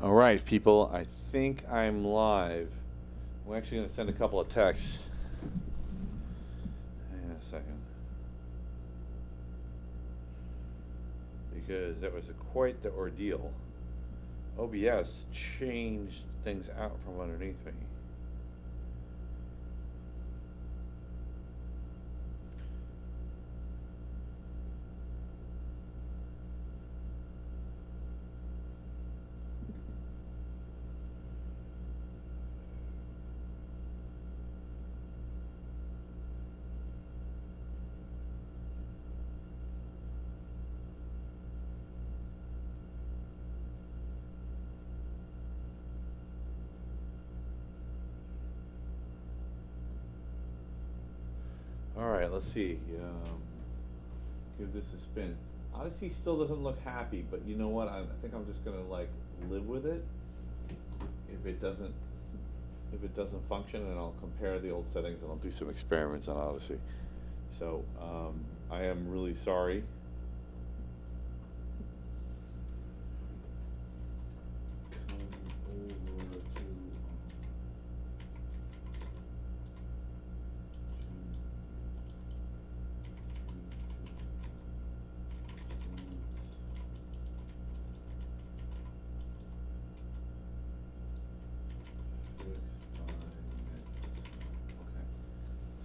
All right, people, I think I'm live. We're actually going to send a couple of texts. Hang on a second. Because that was quite the ordeal. OBS changed things out from underneath me. Alright, let's see. Give this a spin. Odyssey still doesn't look happy, but you know what? I think I'm just gonna like live with it. If it doesn't function, and I'll compare the old settings and I'll do some experiments on Odyssey. So I am really sorry.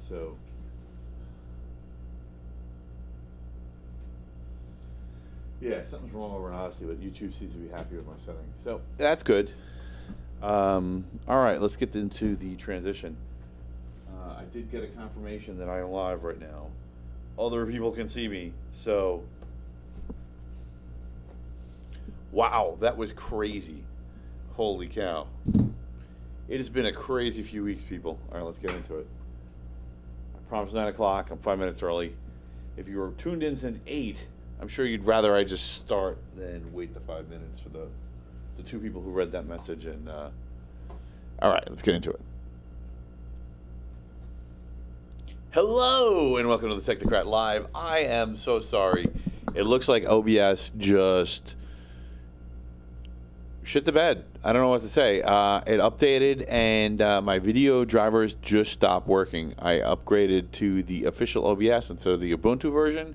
So, yeah, something's wrong over in Odyssey, but YouTube seems to be happy with my settings. So, that's good. All right, let's get into the transition. I did get a confirmation that I am live right now. Other people can see me, so... Wow, that was crazy. Holy cow. It has been a crazy few weeks, people. All right, let's get into it. Promise 9 o'clock. I'm 5 minutes early. If you were tuned in since 8, I'm sure you'd rather I just start than wait the 5 minutes for the two people who read that message. And all right, let's get into it. Hello and welcome to the Technocrat Live. I am so sorry. It looks like OBS just shit the bed. I don't know what to say. It updated and my video drivers just stopped working. I upgraded to the official OBS instead of the Ubuntu version,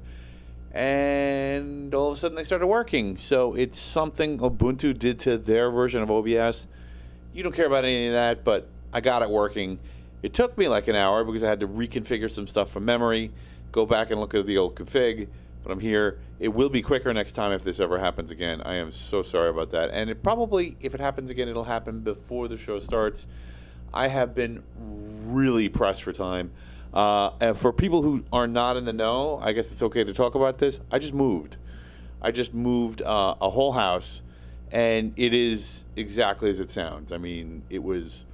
and all of a sudden they started working. So it's something Ubuntu did to their version of OBS. You don't care about any of that, but I got it working. It took me like an hour because I had to reconfigure some stuff from memory, go back and look at the old config. But I'm here. It will be quicker next time if this ever happens again. I am so sorry about that. And it probably, if it happens again, it'll happen before the show starts. I have been really pressed for time. And for people who are not in the know, I guess it's okay to talk about this. I just moved. I just moved a whole house, and it is exactly as it sounds. I mean, it was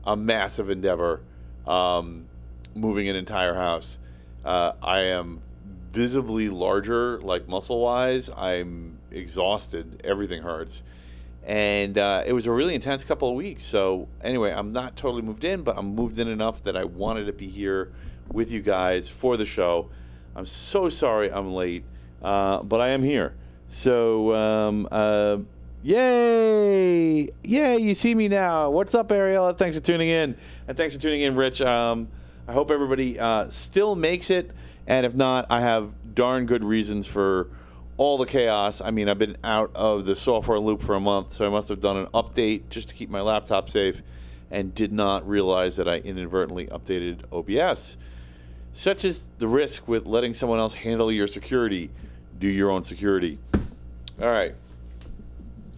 a massive endeavor moving an entire house. I am visibly larger, like muscle-wise. I'm exhausted. Everything hurts. And it was a really intense couple of weeks. So anyway, I'm not totally moved in, but I'm moved in enough that I wanted to be here with you guys for the show. I'm so sorry I'm late, but I am here. So, yay! Yay, you see me now. What's up, Ariel? Thanks for tuning in. And thanks for tuning in, Rich. I hope everybody still makes it. And if not, I have darn good reasons for all the chaos. I mean, I've been out of the software loop for a month, so I must have done an update just to keep my laptop safe and did not realize that I inadvertently updated OBS. Such is the risk with letting someone else handle your security. Do your own security. All right.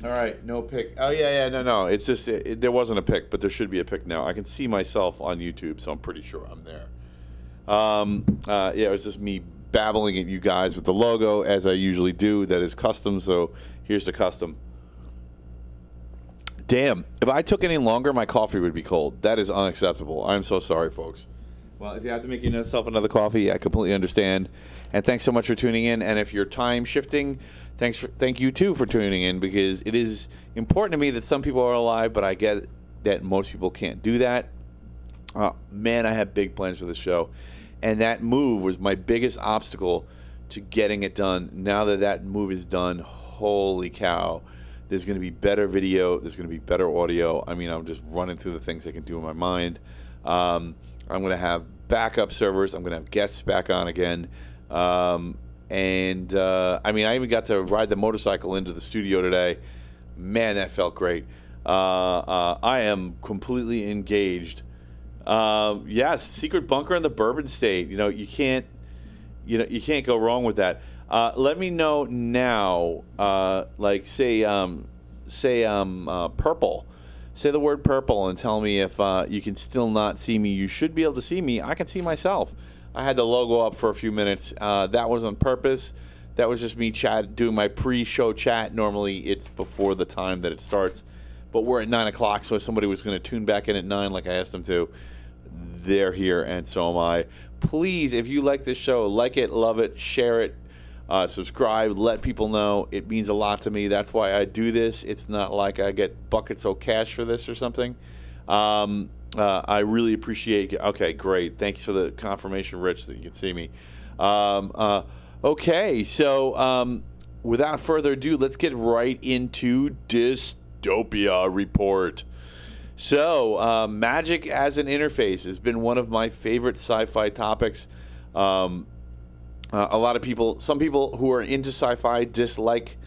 All right, no pic. Oh, yeah, no. It's just, there wasn't a pic, but there should be a pic now. I can see myself on YouTube, so I'm pretty sure I'm there. Yeah, it was just me babbling at you guys with the logo, as I usually do. That is custom, so here's the custom. Damn, if I took any longer, my coffee would be cold. That is unacceptable. I'm so sorry, folks. Well, if you have to make yourself another coffee, I completely understand. And thanks so much for tuning in. And if you're time shifting, thank you, too, for tuning in, because it is important to me that some people are alive, but I get that most people can't do that. Man, I have big plans for this show. And that move was my biggest obstacle to getting it done. Now that that move is done, holy cow, There's going to be better video. There's going to be better audio. I mean, I'm just running through the things I can do in my mind. I'm going to have backup servers. I'm going to have guests back on again. I mean, I even got to ride the motorcycle into the studio today. Man, that felt great. I am completely engaged. Yes, secret bunker in the Bourbon State. You can't go wrong with that. Let me know now. Like say purple. Say the word purple and tell me if you can still not see me. You should be able to see me. I can see myself. I had the logo up for a few minutes. That was on purpose. That was just me doing my pre-show chat. Normally it's before the time that it starts, but we're at 9 o'clock, so if somebody was going to tune back in at 9 like I asked them to, they're here, and so am I. Please, if you like this show, like it, love it, share it, subscribe, let people know. It means a lot to me. That's why I do this. It's not like I get buckets of cash for this or something. I really appreciate it. Okay, great. Thank you for the confirmation, Rich, that you can see me. Okay, so without further ado, let's get right into Dystopia report. So, magic as an interface has been one of my favorite sci-fi topics. A lot of people, some people who are into sci-fi dislike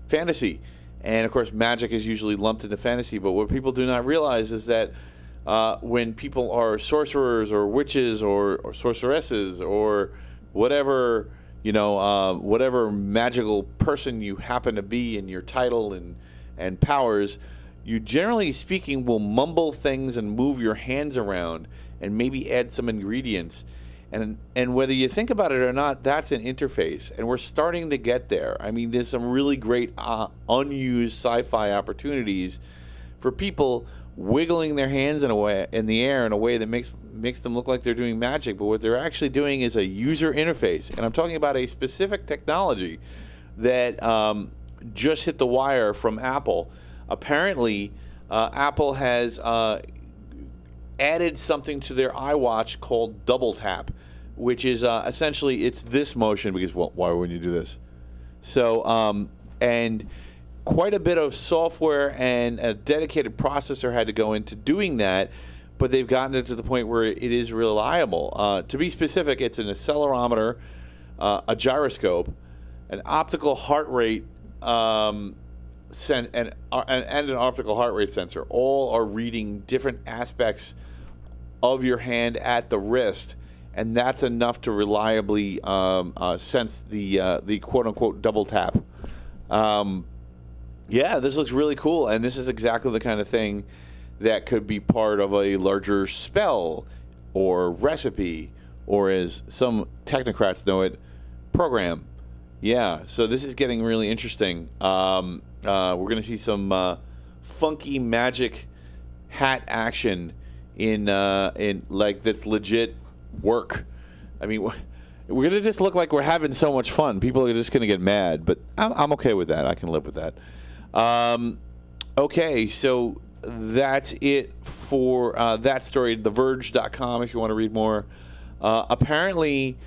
fantasy. And, of course, magic is usually lumped into fantasy. But what people do not realize is that when people are sorcerers or witches or sorceresses or whatever, whatever magical person you happen to be in your title and powers, you generally speaking will mumble things and move your hands around and maybe add some ingredients. And whether you think about it or not, that's an interface. And we're starting to get there. I mean, there's some really great unused sci-fi opportunities for people wiggling their hands in the air in a way that makes them look like they're doing magic, but what they're actually doing is a user interface. And I'm talking about a specific technology that just hit the wire from Apple. Apparently, Apple has added something to their iWatch called Double Tap, which is essentially it's this motion because, well, why wouldn't you do this? So, and quite a bit of software and a dedicated processor had to go into doing that, but they've gotten it to the point where it is reliable. To be specific, it's an accelerometer, a gyroscope, an optical heart rate and an optical heart rate sensor. All are reading different aspects of your hand at the wrist, and that's enough to reliably sense the quote-unquote double tap. Yeah, this looks really cool, and this is exactly the kind of thing that could be part of a larger spell or recipe, or as some technocrats know it, program. Yeah, so this is getting really interesting. We're going to see some funky magic hat action in like that's legit work. I mean, we're going to just look like we're having so much fun. People are just going to get mad, but I'm okay with that. I can live with that. Okay, so that's it for that story. TheVerge.com if you want to read more. Apparently,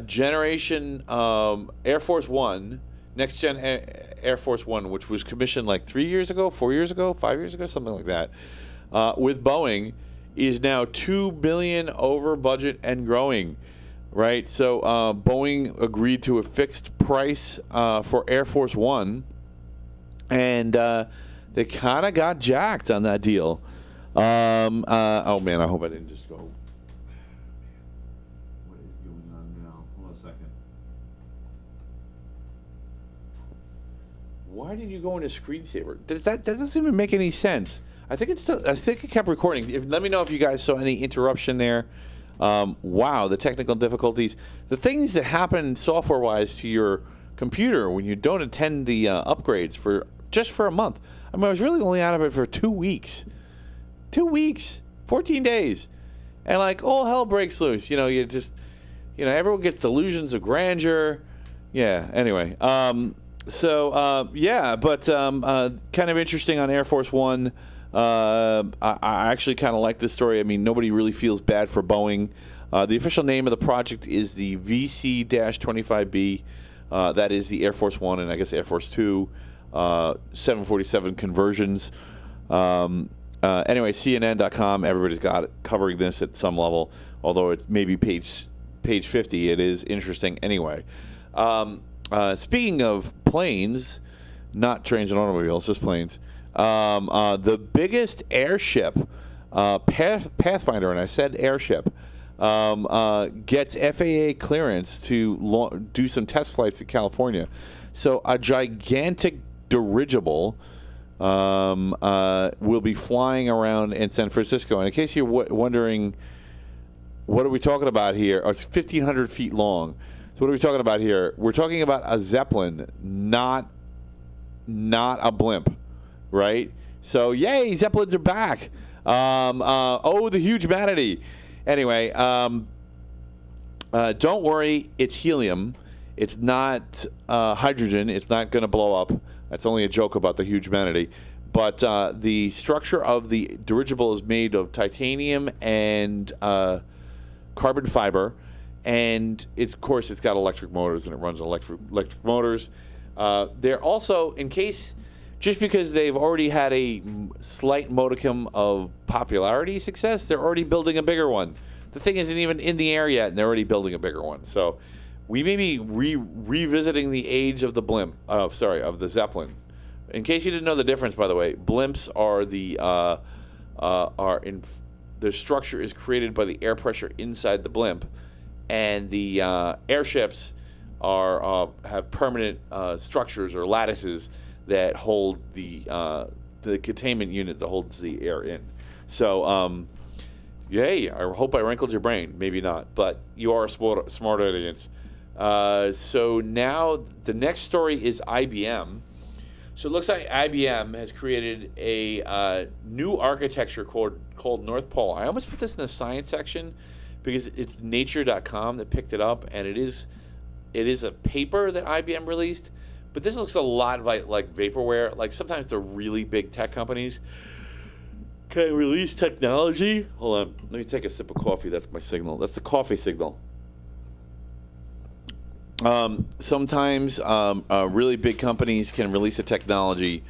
Generation Air Force One, Next Gen Air Force One, which was commissioned like 3 years ago, 4 years ago, 5 years ago, something like that, with Boeing, is now $2 billion over budget and growing. Right, so Boeing agreed to a fixed price for Air Force One, and they kind of got jacked on that deal. Oh man, I hope I didn't just go. What is going on now? Hold on a second. Why did you go into screensaver? That doesn't even make any sense. I think it kept recording. Let me know if you guys saw any interruption there. Wow, the technical difficulties. The things that happen software-wise to your computer when you don't attend the upgrades for just for a month. I mean, I was really only out of it for 2 weeks. 2 weeks, 14 days. And like all hell breaks loose. You just, everyone gets delusions of grandeur. Yeah, anyway. Yeah, but kind of interesting on Air Force One. I actually kind of like this story. I mean, nobody really feels bad for Boeing. The official name of the project is the VC-25B. That is the Air Force One and I guess Air Force Two. 747 conversions. Anyway, CNN.com, everybody's got it, covering this at some level, although it may be page 50. It is interesting anyway. Speaking of planes, not trains and automobiles, just planes, the biggest airship, Pathfinder, and I said airship, gets FAA clearance to do some test flights to California. So a gigantic dirigible will be flying around in San Francisco. And in case you're wondering, what are we talking about here? Oh, it's 1,500 feet long. So what are we talking about here? We're talking about a Zeppelin, not a blimp, right? So yay, Zeppelins are back. Oh, the huge humanity. Anyway, don't worry, it's helium. It's not hydrogen. It's not going to blow up. That's only a joke about the huge humanity. But the structure of the dirigible is made of titanium and carbon fiber. And, of course, it's got electric motors, and it runs on electric motors. They're also, in case, just because they've already had a slight modicum of popularity success, they're already building a bigger one. The thing isn't even in the air yet, and they're already building a bigger one. So we may be revisiting the age of the blimp. Of the Zeppelin. In case you didn't know the difference, by the way, blimps are their structure is created by the air pressure inside the blimp, and the airships have permanent structures or lattices that hold the containment unit that holds the air in. So, yay! I hope I wrinkled your brain. Maybe not, but you are a smart audience. So now the next story is IBM. So it looks like IBM has created a new architecture called North Pole. I almost put this in the science section because it's Nature.com that picked it up, and it is a paper that IBM released. But this looks a lot like vaporware. Like sometimes the really big tech companies can release technology. Hold on, let me take a sip of coffee. That's my signal. That's the coffee signal. Sometimes really big companies can release a technology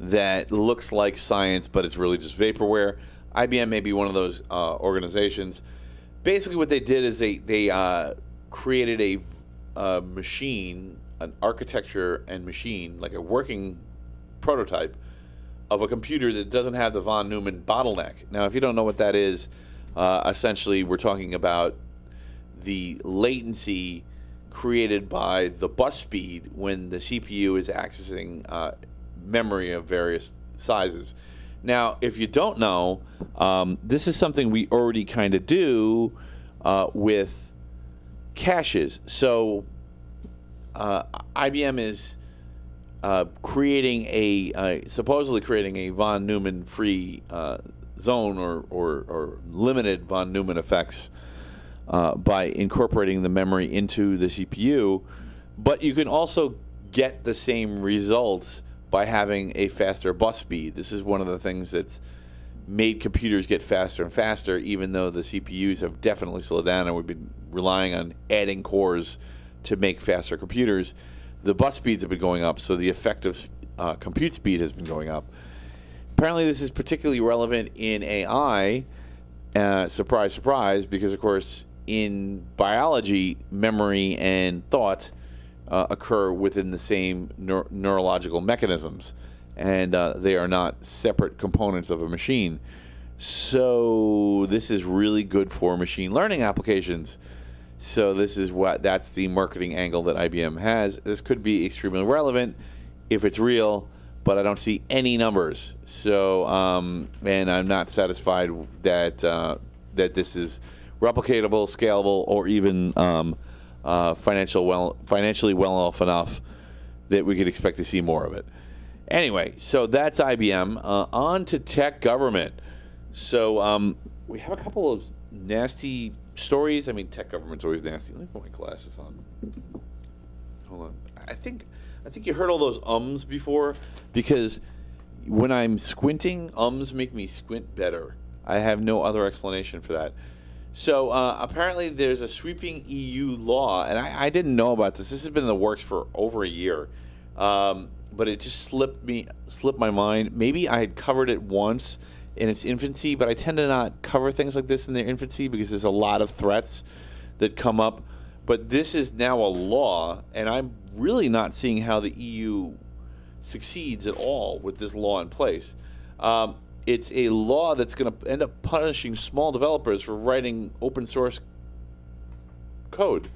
that looks like science, but it's really just vaporware. IBM may be one of those organizations. Basically, what they did is they created a machine, an architecture and machine, like a working prototype of a computer that doesn't have the von Neumann bottleneck. Now, if you don't know what that is, essentially we're talking about the latency created by the bus speed when the CPU is accessing memory of various sizes. Now, if you don't know, this is something we already kind of do with caches. So IBM is supposedly creating a von Neumann free zone or limited von Neumann effects by incorporating the memory into the CPU, but you can also get the same results by having a faster bus speed. This is one of the things that's made computers get faster and faster, even though the CPUs have definitely slowed down and we've been relying on adding cores to make faster computers. The bus speeds have been going up, so the effective compute speed has been going up. Apparently this is particularly relevant in AI, surprise, surprise, because of course in biology, memory and thought occur within the same neurological mechanisms, and they are not separate components of a machine. So this is really good for machine learning applications. So that's the marketing angle that IBM has. This could be extremely relevant if it's real, but I don't see any numbers. So and I'm not satisfied that this is replicatable, scalable, or even financially well off enough that we could expect to see more of it. Anyway, so that's IBM. On to tech government. So we have a couple of nasty stories. I mean, tech government's always nasty. Let me put my glasses on. Hold on. I think you heard all those ums before, because when I'm squinting, ums make me squint better. I have no other explanation for that. So apparently there's a sweeping EU law, and I didn't know about this. This has been in the works for over a year. but it just slipped my mind. Maybe I had covered it once in its infancy, but I tend to not cover things like this in their infancy because there's a lot of threats that come up. But this is now a law, and I'm really not seeing how the EU succeeds at all with this law in place. It's a law that's going to end up punishing small developers for writing open source code.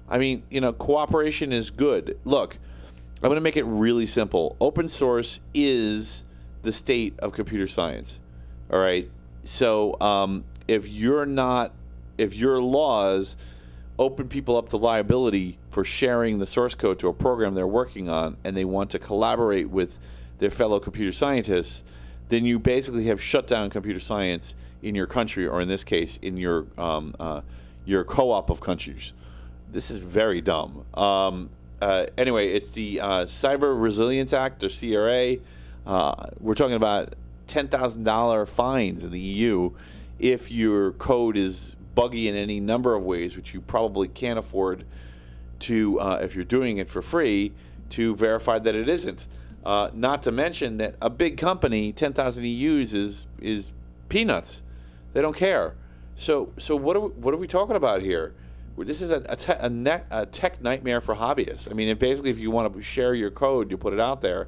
I mean, cooperation is good. Look, I'm going to make it really simple. Open source is the state of computer science. All right. So if your laws open people up to liability for sharing the source code to a program they're working on, and they want to collaborate with their fellow computer scientists, then you basically have shut down computer science in your country, or in this case, in your co-op of countries. This is very dumb. Anyway, it's the Cyber Resilience Act, or CRA. We're talking about $10,000 fines in the EU if your code is buggy in any number of ways, which you probably can't afford to, if you're doing it for free, to verify that it isn't. Not to mention that a big company, 10,000 EUs, is peanuts. They don't care. So what are we talking about here? This is a tech nightmare for hobbyists. I mean, basically, if you want to share your code, you put it out there,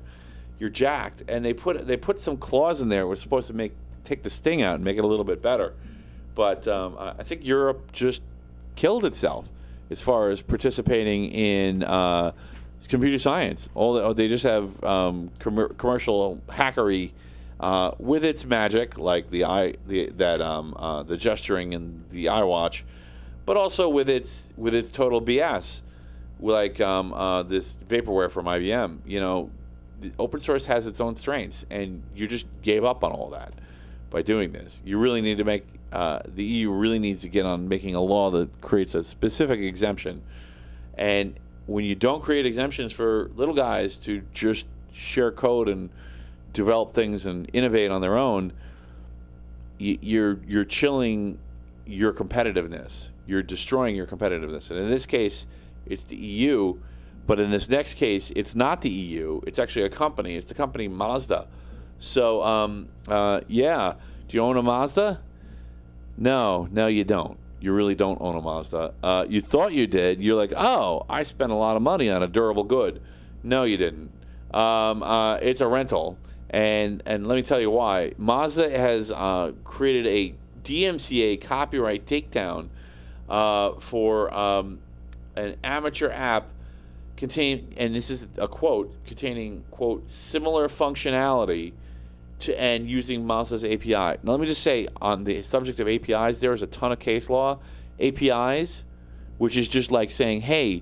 you're jacked. And they put some clause in there. We're supposed to take the sting out and make it a little bit better. But I think Europe just killed itself as far as participating in computer science. They just have commercial hackery with its magic, like the gesturing and the iWatch, but also with its total BS, like this vaporware from IBM. The open source has its own strengths, and you just gave up on all that by doing this. You really need to make the EU really needs to get on making a law that creates a specific exemption. And when you don't create exemptions for little guys to just share code and develop things and innovate on their own, you're chilling your competitiveness. You're destroying your competitiveness. And in this case, it's the EU. But in this next case, it's not the EU. It's actually a company. It's the company Mazda. So, yeah. Do you own a Mazda? No, you don't. You really don't own a Mazda. You thought you did. You're like, oh, I spent a lot of money on a durable good. No, you didn't. It's a rental. And let me tell you why. Mazda has created a DMCA copyright takedown for an amateur app and this is a quote, containing, quote, similar functionality and using Mazda's API. Now, let me just say, on the subject of APIs, there is a ton of case law. APIs, which is just like saying, hey,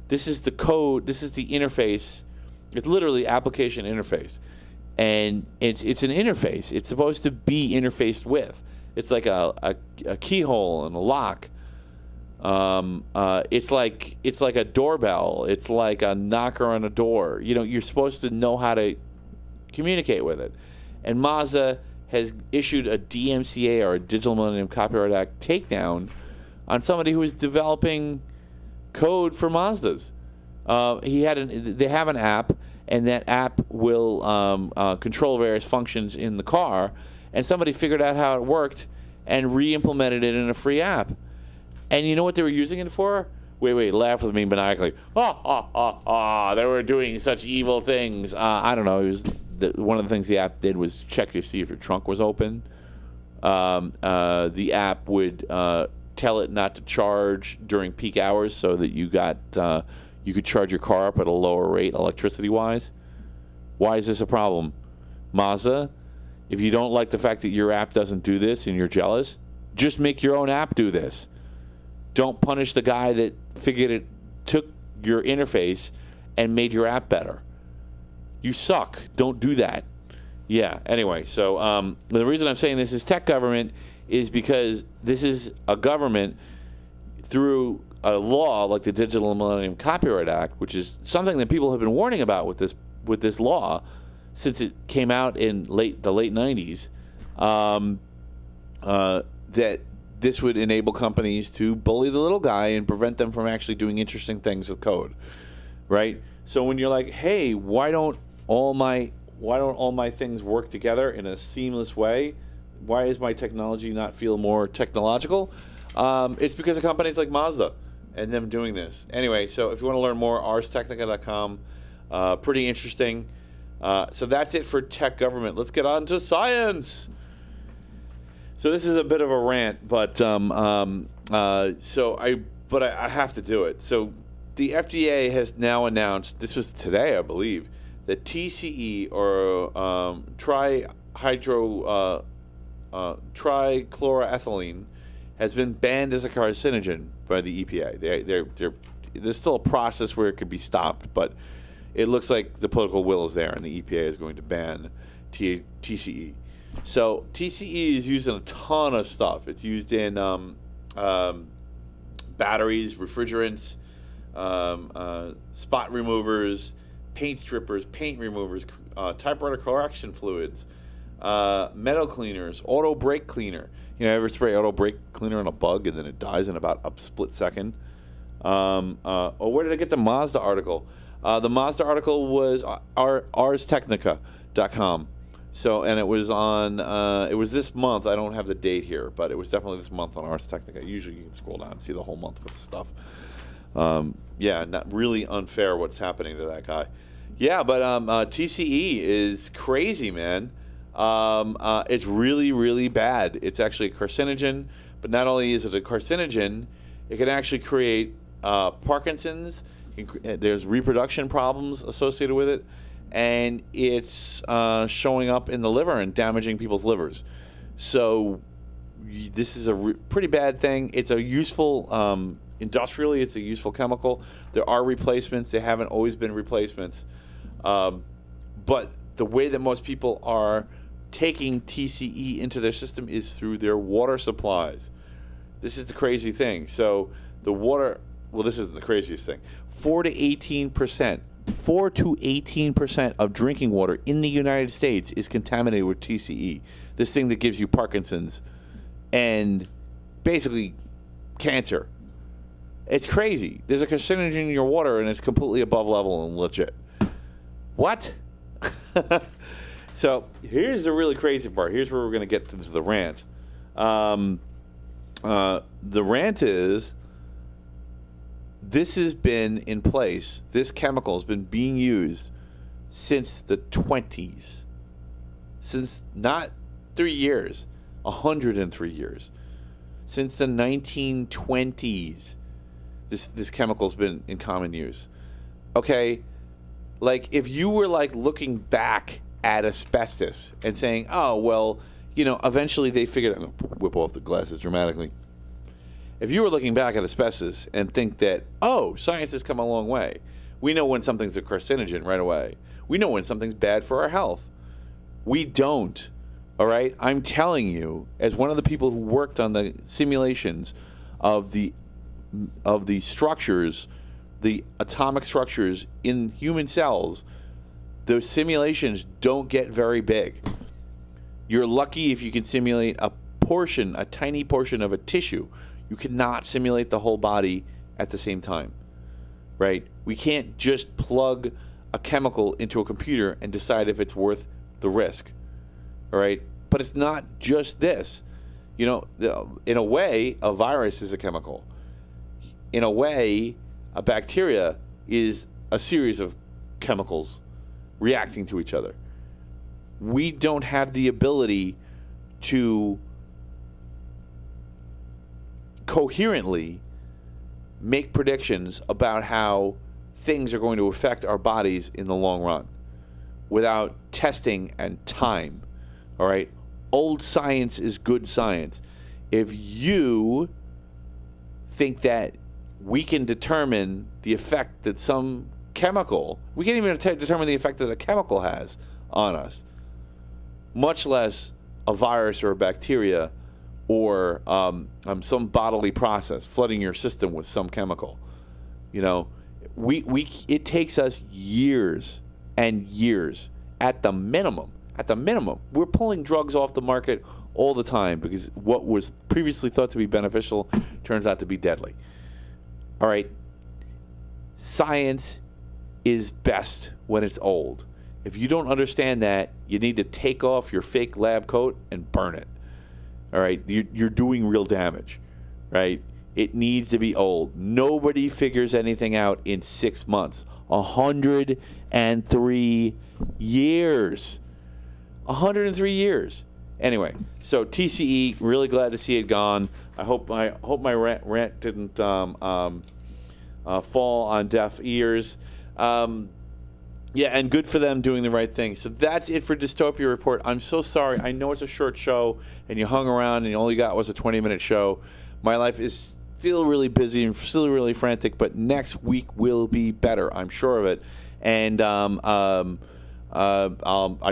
this is the code, this is the interface. It's literally application interface. And it's an interface. It's supposed to be interfaced with. It's like a keyhole and a lock. It's like a doorbell. It's like a knocker on a door. You're supposed to know how to communicate with it. And Mazda has issued a DMCA, or a Digital Millennium Copyright Act, takedown on somebody who is developing code for Mazdas. They have an app, and that app will control various functions in the car. And somebody figured out how it worked and re-implemented it in a free app. And you know what they were using it for? Wait, laugh with me maniacally. They were doing such evil things. I don't know. It was one of the things the app did was check to see if your trunk was open. The app would tell it not to charge during peak hours so that you could charge your car up at a lower rate electricity-wise. Why is this a problem? Mazda, if you don't like the fact that your app doesn't do this and you're jealous, just make your own app do this. Don't punish the guy that took your interface and made your app better. You suck. Don't do that. Yeah, anyway, so the reason I'm saying this is tech government is because this is a government through a law like the Digital Millennium Copyright Act, which is something that people have been warning about with this law since it came out in the late 90s, that this would enable companies to bully the little guy and prevent them from actually doing interesting things with code, right? So when you're like, hey, why don't why don't all my things work together in a seamless way? Why is my technology not feel more technological? It's because of companies like Mazda and them doing this. Anyway, so if you want to learn more, arstechnica.com. Pretty interesting. So that's it for tech government. Let's get on to science. So this is a bit of a rant, but I have to do it. So the FDA has now announced, this was today, I believe, that TCE, or trichloroethylene, has been banned as a carcinogen by the EPA. There's still a process where it could be stopped, but it looks like the political will is there, and the EPA is going to ban TCE. So TCE is used in a ton of stuff. It's used in batteries, refrigerants, spot removers, paint strippers, paint removers, typewriter correction fluids, metal cleaners, auto brake cleaner. You know, ever spray auto brake cleaner on a bug and then it dies in about a split second? Where did I get the Mazda article? The Mazda article was arstechnica.com. So, and it was on, it was this month. I don't have the date here, but it was definitely this month on Ars Technica. Usually you can scroll down and see the whole month with stuff. Yeah, not really unfair what's happening to that guy. Yeah, but TCE is crazy, man. It's really, really bad. It's actually a carcinogen, but not only is it a carcinogen, it can actually create Parkinson's. There's reproduction problems associated with it, and it's showing up in the liver and damaging people's livers. So this is a pretty bad thing. It's a useful, industrially, it's a useful chemical. There are replacements. They haven't always been replacements. But the way that most people are taking TCE into their system is through their water supplies. This is the crazy thing. So the water, well, this isn't the craziest thing. 4 to 18% of drinking water in the United States is contaminated with TCE. This thing that gives you Parkinson's and basically cancer. It's crazy. There's a carcinogen in your water and it's completely above level and legit. What? So here's the really crazy part. Here's where we're going to get to the rant. The rant is, this has been in place. This chemical has been being used since the 20s. Since not 3 years, 103 years. Since the 1920s, this chemical's been in common use. Okay, like if you were like looking back at asbestos and saying, oh, well, you know, eventually they figured out, I'm going to whip off the glasses dramatically. If you were looking back at asbestos and think that, oh, science has come a long way. We know when something's a carcinogen right away. We know when something's bad for our health. We don't, all right? I'm telling you, as one of the people who worked on the simulations of the structures, the atomic structures in human cells, those simulations don't get very big. You're lucky if you can simulate a tiny portion of a tissue. You cannot simulate the whole body at the same time, right? We can't just plug a chemical into a computer and decide if it's worth the risk, all right? But it's not just this. You know, in a way, a virus is a chemical. In a way, a bacteria is a series of chemicals reacting to each other. We don't have the ability to coherently make predictions about how things are going to affect our bodies in the long run without testing and time. All right? Old science is good science. If you think that we can determine the effect that some chemical, we can't even determine the effect that a chemical has on us, much less a virus or a bacteria or some bodily process flooding your system with some chemical. You know, it takes us years and years at the minimum. At the minimum, we're pulling drugs off the market all the time because what was previously thought to be beneficial turns out to be deadly. All right, science is best when it's old. If you don't understand that, you need to take off your fake lab coat and burn it. All right? You're doing real damage, right? It needs to be old. Nobody figures anything out in 6 months. 103 years. 103 years. Anyway, so TCE, really glad to see it gone. I hope my rant didn't fall on deaf ears. Yeah, and good for them doing the right thing. So that's it for Dystopia Report. I'm so sorry. I know it's a short show, and you hung around, and all you got was a 20-minute show. My life is still really busy and still really frantic, but next week will be better. I'm sure of it. And I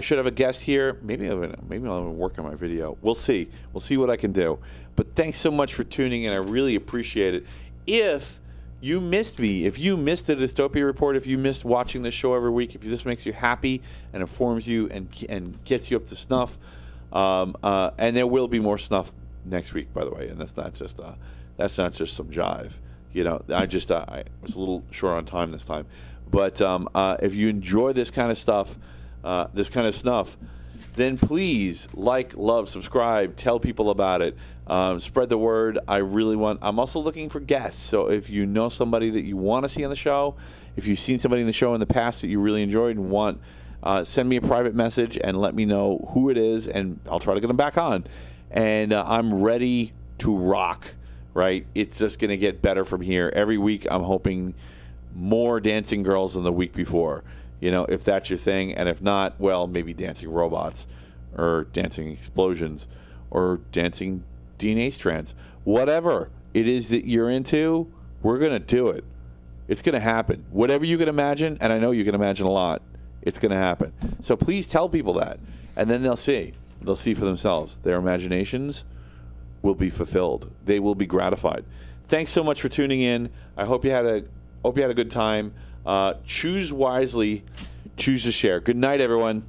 should have a guest here. Maybe I'll work on my video. We'll see. We'll see what I can do. But thanks so much for tuning in. I really appreciate it. If you missed me, if you missed the Dystopia Report, if you missed watching this show every week, if this makes you happy and informs you and gets you up to snuff, and there will be more snuff next week, by the way, and that's not just some jive. You know, I was a little short on time this time. But if you enjoy this kind of stuff, this kind of snuff, then please like, love, subscribe, tell people about it, spread the word. I'm also looking for guests. So if you know somebody that you want to see on the show, if you've seen somebody in the show in the past that you really enjoyed and want, send me a private message and let me know who it is, and I'll try to get them back on. And I'm ready to rock, right? It's just going to get better from here. Every week I'm hoping more dancing girls than the week before. You know, if that's your thing, and if not, well, maybe dancing robots or dancing explosions or dancing DNA strands. Whatever it is that you're into, we're going to do it. It's going to happen. Whatever you can imagine, and I know you can imagine a lot, it's going to happen. So please tell people that, and then they'll see. They'll see for themselves. Their imaginations will be fulfilled. They will be gratified. Thanks so much for tuning in. I hope you had a good time. Choose wisely. Choose to share. Good night, everyone.